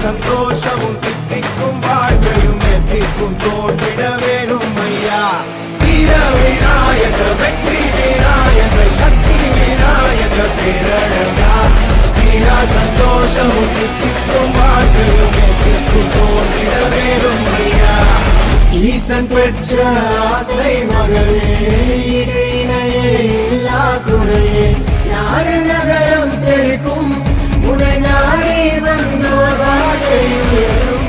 சந்தோஷமும் தித்திக்கும் வாழ்க்கையும் எத்திக்கும் தோன்றிட வேணும் ஐயா. வீர விநாயக வெற்றி விநாயக சக்தி விநாயக பேரழகா. வீர சந்தோஷமும் தித்திக்கும் வாழ்க்கையும் எத்திக்கும் தோன்றிட வேணும் ஐயா. ஈசன் பெற்ற ஆசை மகளே, இணையே இல்லா துணையே, நாடு நகரம் செழிக்கும் உனை நாடி வந்தோர் வாழ்க்கையும்.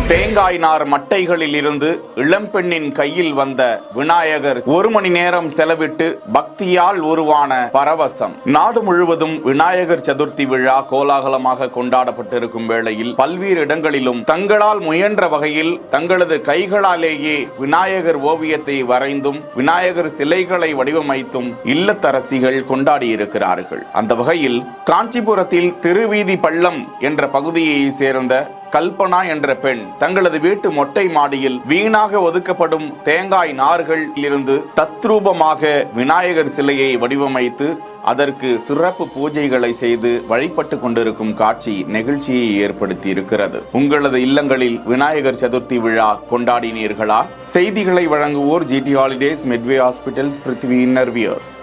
தேங்காய் நார் மட்டைகளில் இருந்து இளம்பெண்ணின் கையில் வந்த விநாயகர் 1 மணி நேரம் செலவிட்டு பக்தியால் உருவான பரவசம். நாடு முழுவதும் விநாயகர் சதுர்த்தி விழா கோலாகலமாக கொண்டாடப்பட்டிருக்கும் வேளையில் பல்வேறு இடங்களிலும் தங்களால் முயன்ற வகையில் தங்களது கைகளாலேயே விநாயகர் ஓவியத்தை வரைந்தும் விநாயகர் சிலைகளை வடிவமைத்தும் இல்லத்தரசிகள் கொண்டாடி இருக்கிறார்கள். அந்த வகையில் காஞ்சிபுரத்தில் திருவீதி பள்ளம் என்ற பகுதியை சேர்ந்த கல்பனா என்ற பெண் தங்களது வீட்டு மொட்டை மாடியில் வீணாக ஒதுக்கப்படும் தேங்காய் நார்கள் இருந்து தத்ரூபமாக விநாயகர் சிலையை வடிவமைத்து அதற்கு சிறப்பு பூஜைகளை செய்து வழிபட்டு கொண்டிருக்கும் காட்சி நெகிழ்ச்சியை ஏற்படுத்தி இருக்கிறது. உங்களது இல்லங்களில் விநாயகர் சதுர்த்தி விழா கொண்டாடினீர்களா? செய்திகளை வழங்குவோர் GT Holidays, Medway Hospitals, பிருத்திவி இன்னர்வியர்ஸ்.